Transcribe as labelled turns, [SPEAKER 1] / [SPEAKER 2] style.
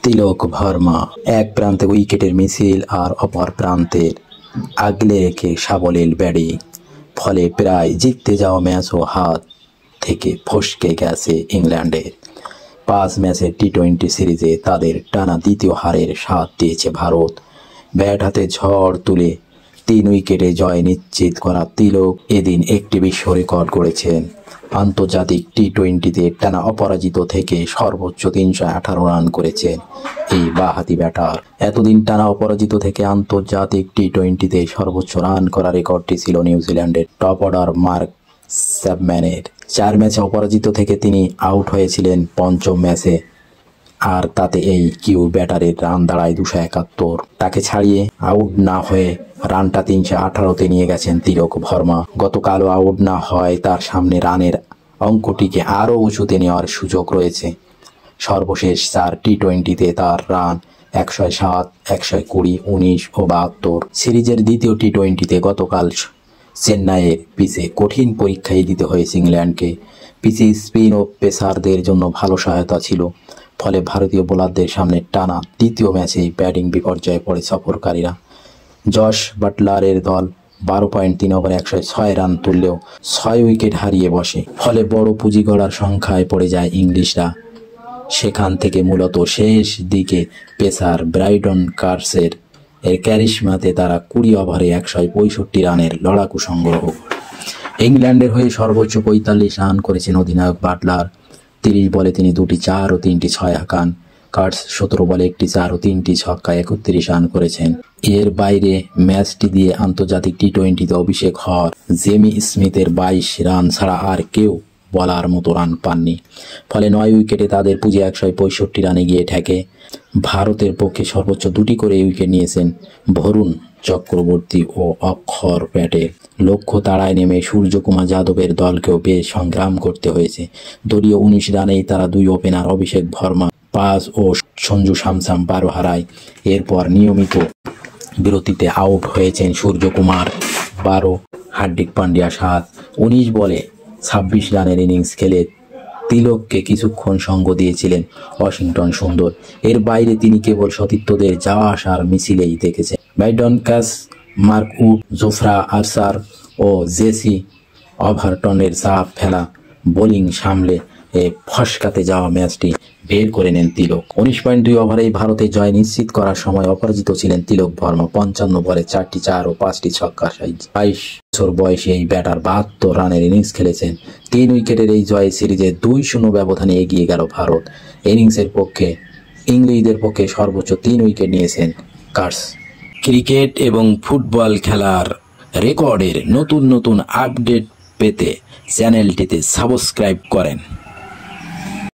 [SPEAKER 1] তিলক ভার্মা এক প্রান্তে উইকেটের মিছিল আর অপর প্রান্তের আগলে রেখে সাবলীল ব্যাটিং, ফলে প্রায় জিততে যাওয়া ম্যাচও হাত থেকে ফসকে গেছে ইংল্যান্ডের। 5 ম্যাচের টি-20 সিরিজে তাদের টানা দ্বিতীয় হারের স্বাদ দিয়েছে ভারত। ব্যাট হাতে ঝড় তুলে 3 উইকেটে জয় নিশ্চিত করা তিলক এদিন একটি বিশ্ব রেকর্ড গড়েছেন। আন্তর্জাতিক টি-20তে টানা অপরাজিত থেকে সর্বোচ্চ 318 রান করেছেন এই বাঁহাতি ব্যাটার। এতদিন টানা অপরাজিত থেকে আন্তর্জাতিক টি-20তে সর্বোচ্চ রান করা রেকর্ডটি ছিল নিউজিল্যান্ডের টপ অর্ডার মার্ক চ্যাপম্যানের। 4 ম্যাচে অপরাজিত থেকে তিনি আউট হয়েছিলেন পঞ্চম ম্যাচে, আর তাতে এই কিউ ব্যাটারের রান দাঁড়ায় 271। তাকে ছাড়িয়ে আউট না হয়ে রানটা 318তে নিয়ে গেছেন তিলক ভার্মা। গতকালও আউট না হয় তার সামনে রানের অঙ্কটিকে আরও উঁচুতে নেওয়ার সুযোগ রয়েছে। সর্বশেষ 4 টি-20তে তার রান 107, 120, 19 ও 72। সিরিজের দ্বিতীয় টি-20তে গতকাল চেন্নাইয়ের পিচে কঠিন পরীক্ষাই দিতে হয়েছে ইংল্যান্ডকে। পিচে স্পিন ও পেসারদের জন্য ভালো সহায়তা ছিল, ফলে ভারতীয় বোলারদের সামনে টানা দ্বিতীয় ম্যাচেই ব্যাটিং বিপর্যয়ে পড়ে সফরকারীরা। জশ বাটলারের দল 12.3 ওভারে 106 রান তুললেও 6 উইকেট হারিয়ে বসে, ফলে বড় পুঁজি গড়ার সংখ্যায় পড়ে যায় ইংলিশরা। সেখান থেকে মূলত শেষ দিকে পেসার ব্রাইডন কার্সের ক্যারিশমাতে তারা 20 ওভারে 165 রানের লড়াকু সংগ্রহ। ইংল্যান্ডের হয়ে সর্বোচ্চ 45 রান করেছেন অধিনায়ক বাটলার। 30 বলে তিনি 2টি 4 ও 3টি 6 হাঁকান। কার্স 17 বলে 1টি 4 ও 3টি ছক্কায় 31 রান করেছেন। এর বাইরে ম্যাচটি দিয়ে আন্তর্জাতিক টি-20তে অভিষেক হওয়ার জেমি স্মিথের 22 রান ছাড়া আর কেউ বলার মতো রান পাননি, ফলে 9 উইকেটে তাদের পুঁজি 165 রানে গিয়ে ঠেকে। ভারতের পক্ষে সর্বোচ্চ 2টি করে উইকেট নিয়েছেন বরুণ চক্রবর্তী ও অক্ষর প্যাটেল। লক্ষ্য তাড়ায় নেমে সূর্যকুমার যাদবের দলকেও বেশ সংগ্রাম করতে হয়েছে। দলীয় 19 রানেই তারা 2 ওপেনার অভিষেক ভার্মা 5 ও সঞ্জু স্যামসন 12 হারায়। এরপর নিয়মিত বিরতিতে আউট হয়েছেন সূর্যকুমার 12, হার্দিক পান্ডিয়া 7। 19 বলে 26 রানের ইনিংস খেলে তিলককে কিছুক্ষণ সঙ্গ দিয়েছিলেন ওয়াশিংটন সুন্দর। এর বাইরে তিনি কেবল সতীর্থদের যাওয়া আসার মিছিলেই দেখেছেন। Brydon Carse, Mark Wood, Jofra Archer ও জেসি ওভারটনের চাপ ফেলা বোলিং সামলে ফসকাতে যাওয়া ম্যাচটি বের করে নেন তিলক। 19.2 ওভারেই ভারতের জয় নিশ্চিত করার সময় অপরাজিত ছিলেন তিলক ভার্মা। 55 বলে 4টি 4 ও 5টি ছক্কা। 22 বছর বয়সী এই ব্যাটার 72 রানের ইনিংস খেলেছেন। 3 উইকেটের এই জয়ে সিরিজে 2-0 ব্যবধানে এগিয়ে গেল ভারত। ইনিংসের পক্ষে ইংলিশদের পক্ষে সর্বোচ্চ 3 উইকেট নিয়েছেন কার্স। ক্রিকেট এবং ফুটবল খেলার রেকর্ডের নতুন নতুন আপডেট পেতে চ্যানেলটিতে সাবস্ক্রাইব করেন।